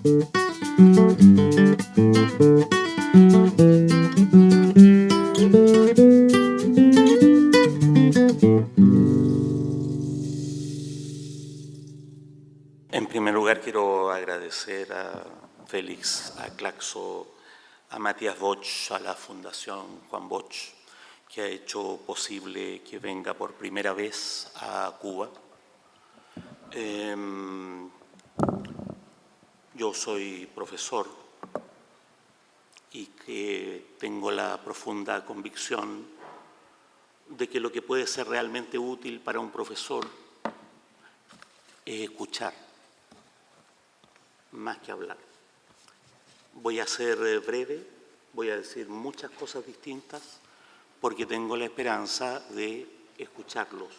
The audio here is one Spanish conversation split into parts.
En primer lugar, quiero agradecer a Félix, a Claxo, a Matías Bosch, a la Fundación Juan Bosch, que ha hecho posible que venga por primera vez a Cuba. Yo soy profesor y que tengo la profunda convicción de que lo que puede ser realmente útil para un profesor es escuchar, más que hablar. Voy a ser breve, voy a decir muchas cosas distintas, porque tengo la esperanza de escucharlos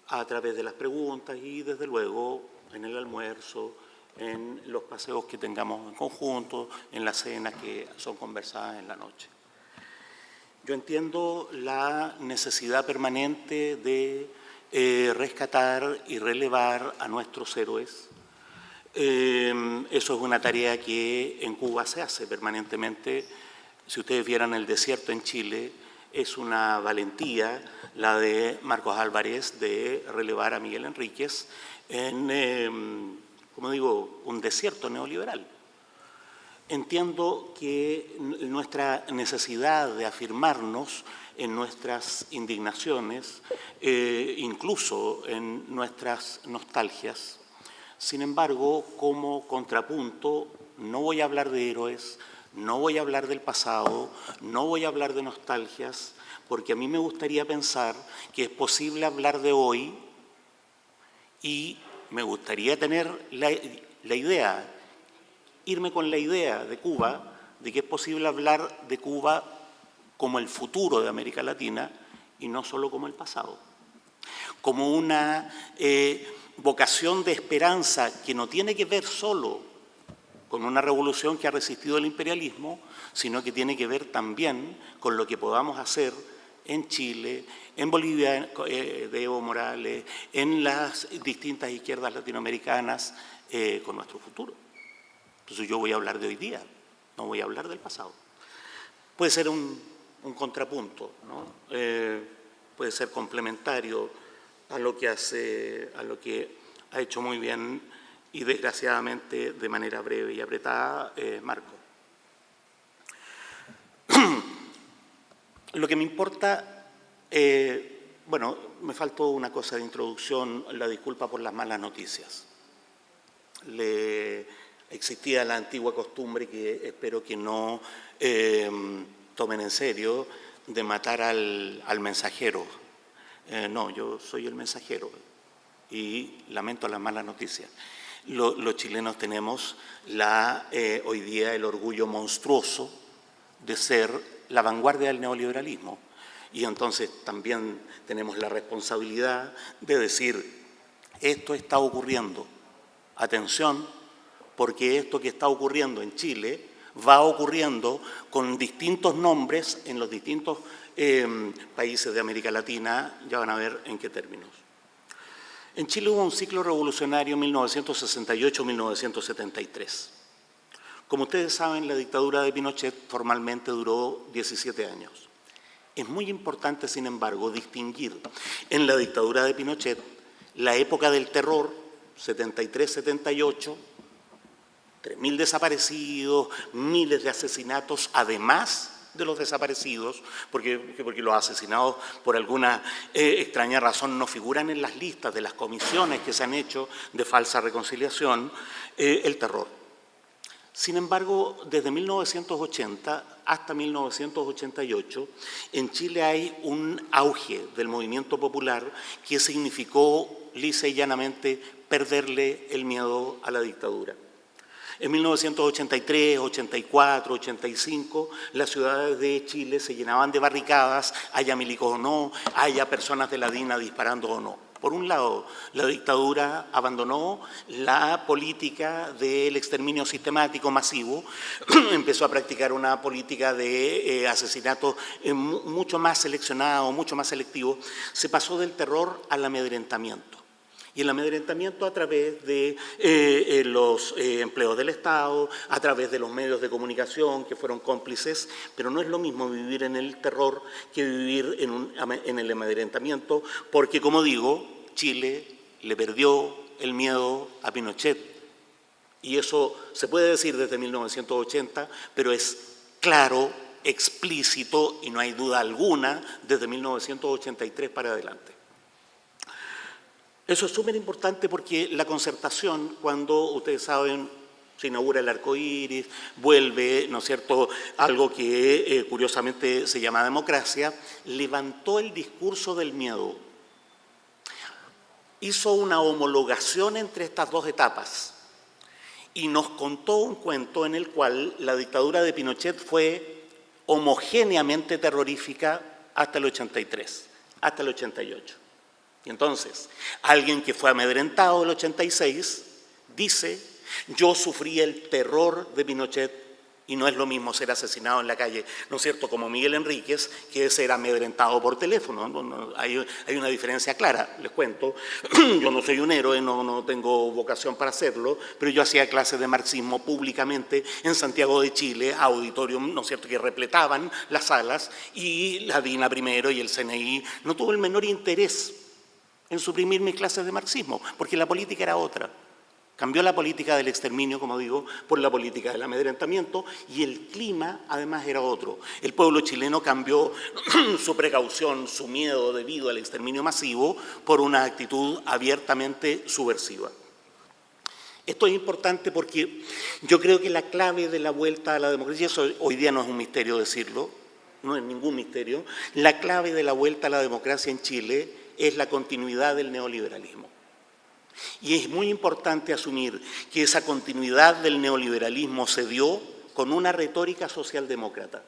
a través de las preguntas y, desde luego, en el almuerzo, en los paseos que tengamos en conjunto, en las cenas que son conversadas en la noche. Yo entiendo la necesidad permanente de rescatar y relevar a nuestros héroes. Eso es una tarea que en Cuba se hace permanentemente. Si ustedes vieran el desierto en Chile, es una valentía la de Marcos Álvarez de relevar a Miguel Enríquez en, como digo, un desierto neoliberal. Entiendo que nuestra necesidad de afirmarnos en nuestras indignaciones, incluso en nuestras nostalgias. Sin embargo, como contrapunto, no voy a hablar de héroes, no voy a hablar del pasado, no voy a hablar de nostalgias, porque a mí me gustaría pensar que es posible hablar de hoy y me gustaría tener la idea, irme con la idea de Cuba, de que es posible hablar de Cuba como el futuro de América Latina y no solo como el pasado. Como una vocación de esperanza que no tiene que ver solo con una revolución que ha resistido el imperialismo, sino que tiene que ver también con lo que podamos hacer en Chile, en Bolivia de Evo Morales, en las distintas izquierdas latinoamericanas, con nuestro futuro. Entonces yo voy a hablar de hoy día, no voy a hablar del pasado. Puede ser un contrapunto, ¿no? Puede ser complementario a lo que ha hecho muy bien y desgraciadamente de manera breve y apretada Marco. Lo que me importa, bueno, me faltó una cosa de introducción, la disculpa por las malas noticias. Existía la antigua costumbre, que espero que no tomen en serio, de matar al mensajero. No, yo soy el mensajero y lamento las malas noticias. Los chilenos tenemos hoy día el orgullo monstruoso de ser la vanguardia del neoliberalismo, y entonces también tenemos la responsabilidad de decir: esto está ocurriendo, atención, porque esto que está ocurriendo en Chile va ocurriendo con distintos nombres en los distintos países de América Latina. Ya van a ver en qué términos. En Chile hubo un ciclo revolucionario 1968-1973. Como ustedes saben, la dictadura de Pinochet formalmente duró 17 años. Es muy importante, sin embargo, distinguir en la dictadura de Pinochet la época del terror, 73-78, 3.000 desaparecidos, miles de asesinatos, además de los desaparecidos, porque los asesinados por alguna extraña razón no figuran en las listas de las comisiones que se han hecho de falsa reconciliación, el terror. Sin embargo, desde 1980 hasta 1988, en Chile hay un auge del movimiento popular que significó lisa y llanamente perderle el miedo a la dictadura. En 1983, 84, 85, las ciudades de Chile se llenaban de barricadas, haya milicos o no, haya personas de la DINA disparando o no. Por un lado, la dictadura abandonó la política del exterminio sistemático masivo, empezó a practicar una política de asesinatos mucho más seleccionado, mucho más selectivo. Se pasó del terror al amedrentamiento. Y el amedrentamiento a través de los empleos del Estado, a través de los medios de comunicación que fueron cómplices, pero no es lo mismo vivir en el terror que vivir en el amedrentamiento, porque, como digo, Chile le perdió el miedo a Pinochet, y eso se puede decir desde 1980, pero es claro, explícito, y no hay duda alguna, desde 1983 para adelante. Eso es súper importante porque la concertación, cuando, ustedes saben, se inaugura el arco iris, vuelve, ¿no es cierto?, algo que curiosamente se llama democracia, levantó el discurso del miedo. Hizo una homologación entre estas dos etapas y nos contó un cuento en el cual la dictadura de Pinochet fue homogéneamente terrorífica hasta el 83, hasta el 88. Y entonces, alguien que fue amedrentado el 86 dice: yo sufrí el terror de Pinochet, y no es lo mismo ser asesinado en la calle, ¿no es cierto?, como Miguel Enríquez, que ser amedrentado por teléfono. Hay una diferencia clara, les cuento. Yo no soy un héroe, no tengo vocación para hacerlo, pero yo hacía clases de marxismo públicamente en Santiago de Chile, auditorium, ¿no es cierto?, que repletaban las salas, y la DINA primero y el CNI no tuvo el menor interés en suprimir mis clases de marxismo, porque la política era otra. Cambió la política del exterminio, como digo, por la política del amedrentamiento, y el clima además era otro. El pueblo chileno cambió su precaución, su miedo debido al exterminio masivo, por una actitud abiertamente subversiva. Esto es importante porque yo creo que la clave de la vuelta a la democracia, eso hoy día no es un misterio decirlo, no es ningún misterio, la clave de la vuelta a la democracia en Chile es la continuidad del neoliberalismo. Y es muy importante asumir que esa continuidad del neoliberalismo se dio con una retórica socialdemócrata.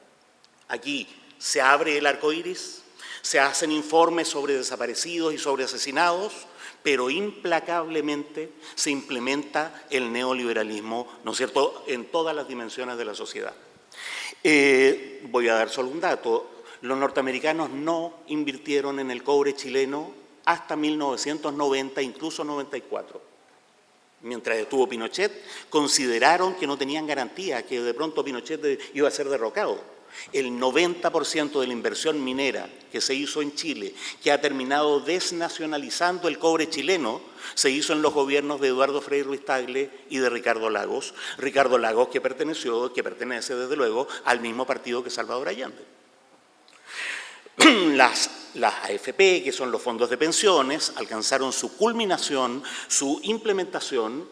Aquí se abre el arco iris, se hacen informes sobre desaparecidos y sobre asesinados, pero implacablemente se implementa el neoliberalismo, ¿no es cierto?, en todas las dimensiones de la sociedad. Voy a dar solo un dato. Los norteamericanos no invirtieron en el cobre chileno hasta 1990, incluso 94. Mientras estuvo Pinochet, consideraron que no tenían garantía, que de pronto Pinochet iba a ser derrocado. El 90% de la inversión minera que se hizo en Chile, que ha terminado desnacionalizando el cobre chileno, se hizo en los gobiernos de Eduardo Frei Ruiz-Tagle y de Ricardo Lagos. Ricardo Lagos que pertenece desde luego al mismo partido que Salvador Allende. Las AFP, que son los fondos de pensiones, alcanzaron su culminación, su implementación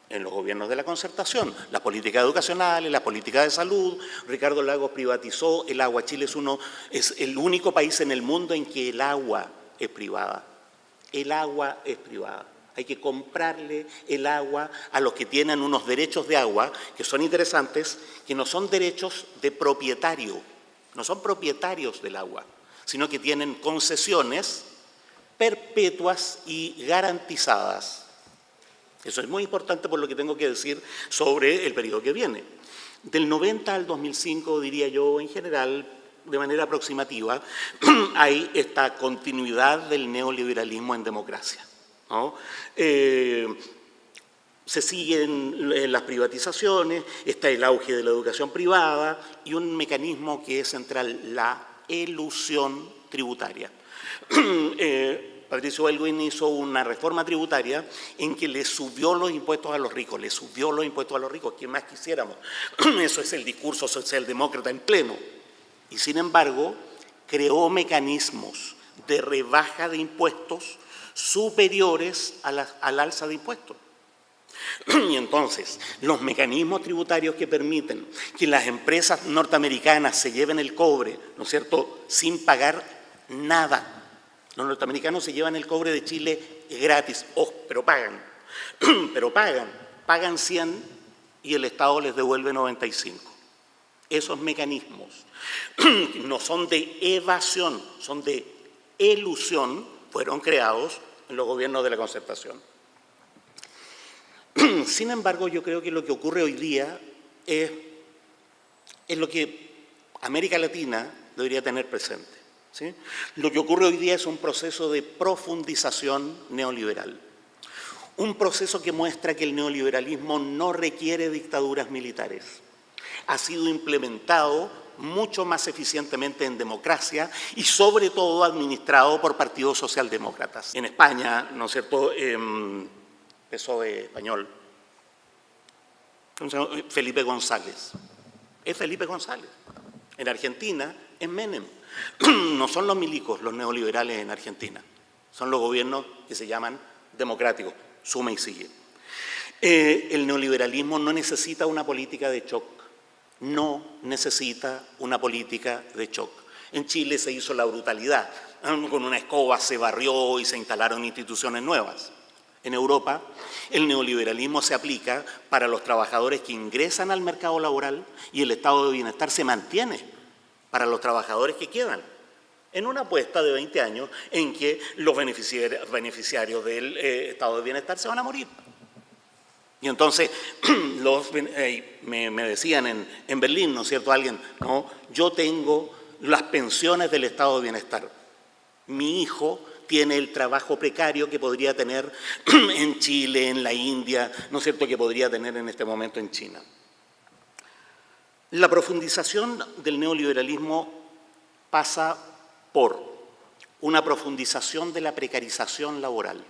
en los gobiernos de la concertación. Las políticas educacionales, la política de salud. Ricardo Lagos privatizó el agua. Chile es el único país en el mundo en que el agua es privada. El agua es privada. Hay que comprarle el agua a los que tienen unos derechos de agua que son interesantes, que no son derechos de propietario, no son propietarios del agua, sino que tienen concesiones perpetuas y garantizadas. Eso es muy importante por lo que tengo que decir sobre el periodo que viene. Del 90 al 2005, diría yo, en general, de manera aproximativa, hay esta continuidad del neoliberalismo en democracia, ¿no? Se siguen las privatizaciones, está el auge de la educación privada y un mecanismo que es central, la elusión tributaria. Patricio Aylwin hizo una reforma tributaria en que le subió los impuestos a los ricos, ¿qué más quisiéramos? Eso es el discurso socialdemócrata en pleno. Y sin embargo, creó mecanismos de rebaja de impuestos superiores al alza de impuestos. Y entonces, los mecanismos tributarios que permiten que las empresas norteamericanas se lleven el cobre, ¿no es cierto?, sin pagar nada. Los norteamericanos se llevan el cobre de Chile gratis, pero pagan 100 y el Estado les devuelve 95. Esos mecanismos no son de evasión, son de elusión, fueron creados en los gobiernos de la concertación. Sin embargo, yo creo que lo que ocurre hoy día es lo que América Latina debería tener presente, ¿sí? Lo que ocurre hoy día es un proceso de profundización neoliberal. un proceso que muestra que el neoliberalismo no requiere dictaduras militares. Ha sido implementado mucho más eficientemente en democracia y sobre todo administrado por partidos socialdemócratas. En España, ¿no es cierto?, PSOE español, Felipe González. Es Felipe González. En Argentina es Menem. No son los milicos los neoliberales en Argentina. Son los gobiernos que se llaman democráticos. Suma y sigue. El neoliberalismo no necesita una política de shock. No necesita una política de shock. En Chile se hizo la brutalidad. Con una escoba se barrió y se instalaron instituciones nuevas. En Europa, el neoliberalismo se aplica para los trabajadores que ingresan al mercado laboral y el estado de bienestar se mantiene para los trabajadores que quedan, en una apuesta de 20 años en que los beneficiarios del estado de bienestar se van a morir. Y entonces, me decían en Berlín, ¿no es cierto?, alguien, no, yo tengo las pensiones del estado de bienestar. Mi hijo tiene el trabajo precario que podría tener en Chile, en la India, ¿no es cierto?, que podría tener en este momento en China. La profundización del neoliberalismo pasa por una profundización de la precarización laboral.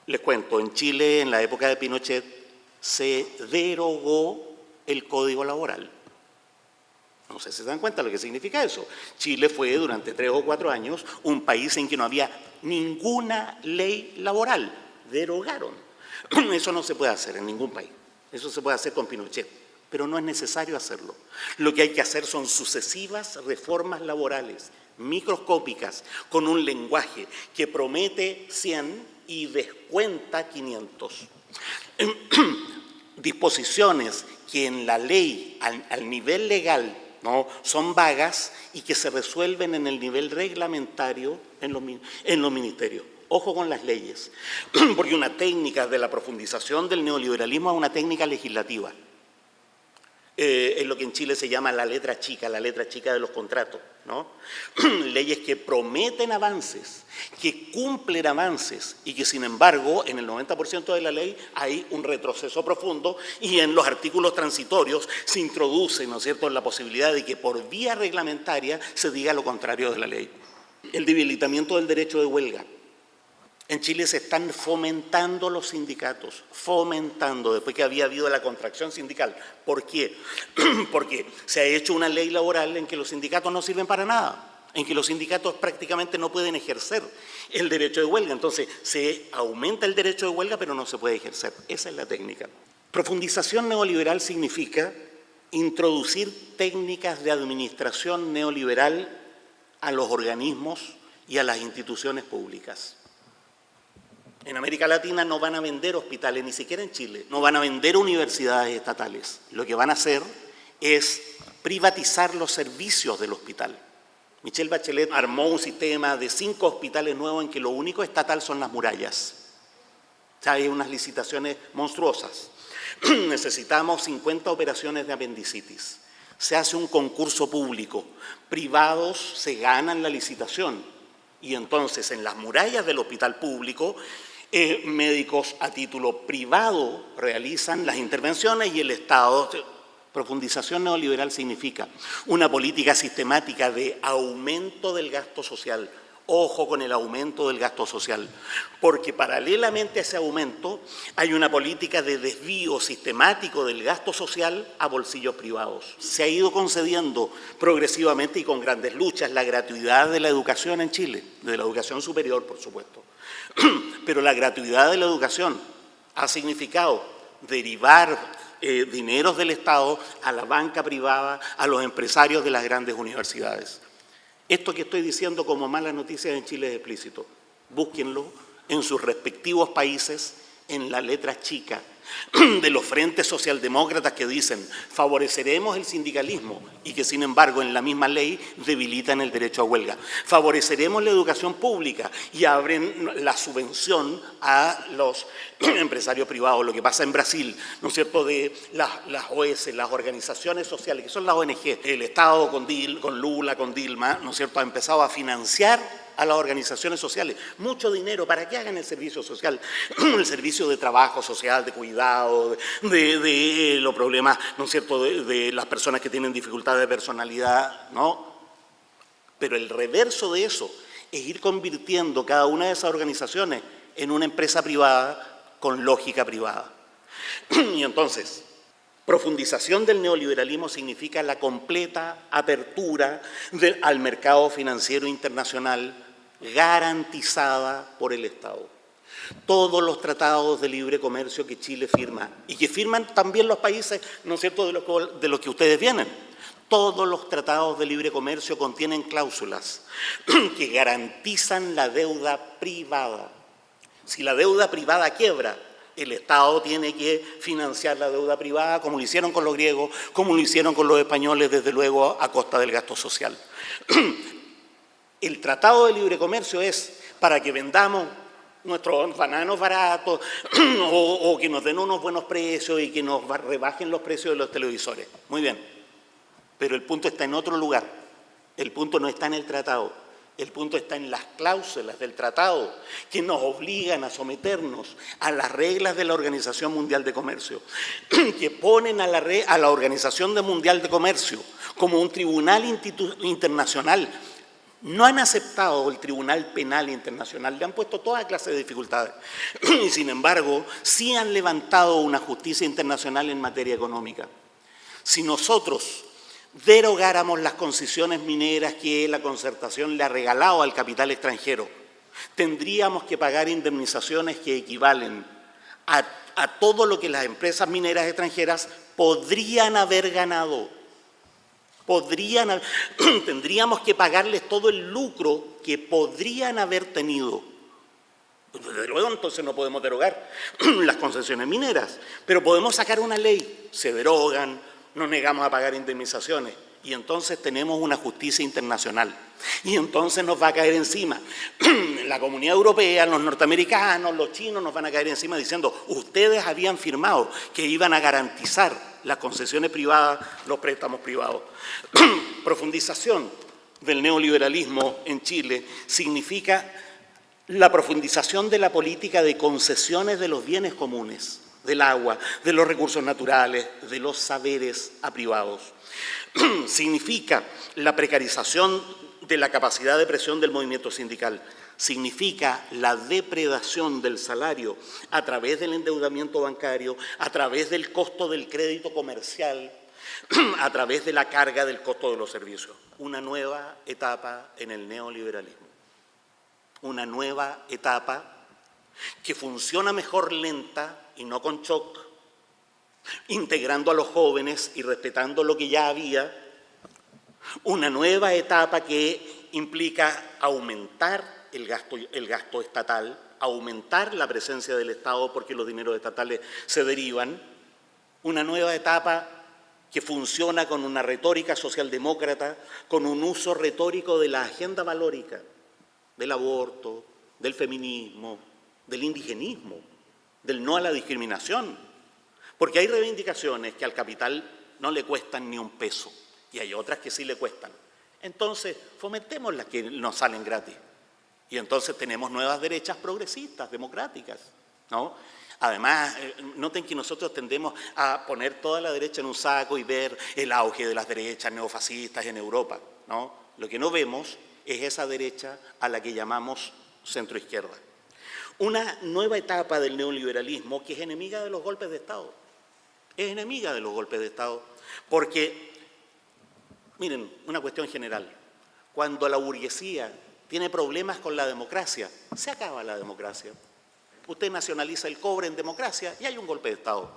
Les cuento, en Chile, en la época de Pinochet, se derogó el Código Laboral. No sé si se dan cuenta lo que significa eso. Chile fue durante 3 o 4 años un país en que no había ninguna ley laboral. Derogaron. Eso no se puede hacer en ningún país. Eso se puede hacer con Pinochet, pero no es necesario hacerlo. Lo que hay que hacer son sucesivas reformas laborales, microscópicas, con un lenguaje que promete 100 y descuenta 500. Disposiciones que en la ley, al nivel legal, ¿no?, son vagas y que se resuelven en el nivel reglamentario en los ministerios. Ojo con las leyes, porque una técnica de la profundización del neoliberalismo es una técnica legislativa. Es lo que en Chile se llama la letra chica de los contratos, ¿no? Leyes que prometen avances, que cumplen avances y que sin embargo en el 90% de la ley hay un retroceso profundo y en los artículos transitorios se introduce, ¿no es cierto?, la posibilidad de que por vía reglamentaria se diga lo contrario de la ley. El debilitamiento del derecho de huelga. En Chile se están fomentando los sindicatos, después que había habido la contracción sindical. ¿Por qué? Porque se ha hecho una ley laboral en que los sindicatos no sirven para nada, en que los sindicatos prácticamente no pueden ejercer el derecho de huelga. Entonces se aumenta el derecho de huelga, pero no se puede ejercer. Esa es la técnica. Profundización neoliberal significa introducir técnicas de administración neoliberal a los organismos y a las instituciones públicas. En América Latina no van a vender hospitales, ni siquiera en Chile, no van a vender universidades estatales. Lo que van a hacer es privatizar los servicios del hospital. Michelle Bachelet armó un sistema de 5 hospitales nuevos en que lo único estatal son las murallas. O sea, hay unas licitaciones monstruosas. Necesitamos 50 operaciones de apendicitis. Se hace un concurso público. Privados se ganan la licitación. Y entonces en las murallas del hospital público, médicos a título privado realizan las intervenciones y el Estado. Profundización neoliberal significa una política sistemática de aumento del gasto social. Ojo con el aumento del gasto social, porque paralelamente a ese aumento hay una política de desvío sistemático del gasto social a bolsillos privados. Se ha ido concediendo progresivamente y con grandes luchas la gratuidad de la educación en Chile, de la educación superior, por supuesto. Pero la gratuidad de la educación ha significado derivar dineros del Estado a la banca privada, a los empresarios de las grandes universidades. Esto que estoy diciendo como malas noticias en Chile es explícito. Búsquenlo en sus respectivos países, en la letra chica de los frentes socialdemócratas que dicen favoreceremos el sindicalismo y que sin embargo en la misma ley debilitan el derecho a huelga. Favoreceremos la educación pública y abren la subvención a los empresarios privados. Lo que pasa en Brasil, ¿no es cierto?, de las OS, las organizaciones sociales, que son las ONG. El Estado con Lula, con Dilma, ¿no es cierto?, ha empezado a financiar a las organizaciones sociales mucho dinero para que hagan el servicio social, el servicio de trabajo social, de cuidado, de los problemas, ¿no es cierto?, de las personas que tienen dificultades de personalidad, ¿no? Pero el reverso de eso es ir convirtiendo cada una de esas organizaciones en una empresa privada con lógica privada. Y entonces, profundización del neoliberalismo significa la completa apertura al mercado financiero internacional garantizada por el Estado. Todos los tratados de libre comercio que Chile firma y que firman también los países, ¿no es cierto?, de los que ustedes vienen. Todos los tratados de libre comercio contienen cláusulas que garantizan la deuda privada. Si la deuda privada quiebra, el Estado tiene que financiar la deuda privada, como lo hicieron con los griegos, como lo hicieron con los españoles, desde luego a costa del gasto social. El Tratado de Libre Comercio es para que vendamos nuestros bananos baratos o que nos den unos buenos precios y que nos rebajen los precios de los televisores. Muy bien. Pero el punto está en otro lugar. El punto no está en el tratado. El punto está en las cláusulas del tratado que nos obligan a someternos a las reglas de la Organización Mundial de Comercio, que ponen a la Organización Mundial de Comercio como un tribunal internacional. No han aceptado el Tribunal Penal Internacional, le han puesto toda clase de dificultades. Y sin embargo, sí han levantado una justicia internacional en materia económica. Si nosotros derogáramos las concesiones mineras que la Concertación le ha regalado al capital extranjero, tendríamos que pagar indemnizaciones que equivalen a todo lo que las empresas mineras extranjeras podrían haber ganado. Tendríamos que pagarles todo el lucro que podrían haber tenido. Desde luego, entonces no podemos derogar las concesiones mineras, pero podemos sacar una ley, se derogan, nos negamos a pagar indemnizaciones y entonces tenemos una justicia internacional. Y entonces nos va a caer encima la Comunidad Europea, los norteamericanos, los chinos nos van a caer encima diciendo ustedes habían firmado que iban a garantizar las concesiones privadas, los préstamos privados. Profundización del neoliberalismo en Chile significa la profundización de la política de concesiones de los bienes comunes, del agua, de los recursos naturales, de los saberes a privados. Significa la precarización de la capacidad de presión del movimiento sindical. Significa la depredación del salario a través del endeudamiento bancario, a través del costo del crédito comercial, a través de la carga del costo de los servicios. Una nueva etapa en el neoliberalismo. Una nueva etapa que funciona mejor lenta y no con shock, integrando a los jóvenes y respetando lo que ya había. Una nueva etapa que implica aumentar el gasto estatal, aumentar la presencia del Estado porque los dineros estatales se derivan. Una nueva etapa que funciona con una retórica socialdemócrata, con un uso retórico de la agenda valórica, del aborto, del feminismo, del indigenismo, del no a la discriminación. Porque hay reivindicaciones que al capital no le cuestan ni un peso y hay otras que sí le cuestan. Entonces, fomentemos las que nos salen gratis. Y entonces tenemos nuevas derechas progresistas, democráticas, ¿no? Además, noten que nosotros tendemos a poner toda la derecha en un saco y ver el auge de las derechas neofascistas en Europa, ¿no? Lo que no vemos es esa derecha a la que llamamos centroizquierda. Una nueva etapa del neoliberalismo que es enemiga de los golpes de Estado. Es enemiga de los golpes de Estado porque, miren, una cuestión general, cuando la burguesía tiene problemas con la democracia, se acaba la democracia. Usted nacionaliza el cobre en democracia y hay un golpe de Estado.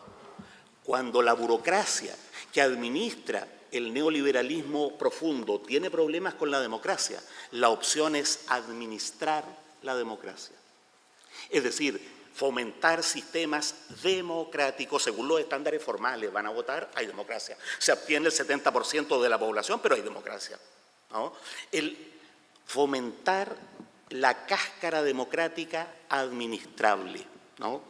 Cuando la burocracia que administra el neoliberalismo profundo tiene problemas con la democracia, la opción es administrar la democracia. Es decir, fomentar sistemas democráticos según los estándares formales. Van a votar, hay democracia. Se abstiene el 70% de la población, pero hay democracia, ¿no? El fomentar la cáscara democrática administrable, ¿no?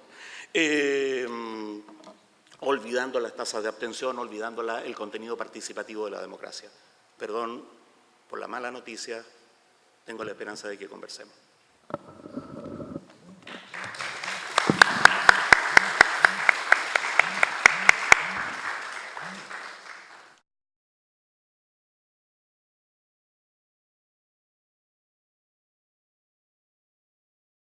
Olvidando las tasas de abstención, olvidando el contenido participativo de la democracia. Perdón por la mala noticia, tengo la esperanza de que conversemos.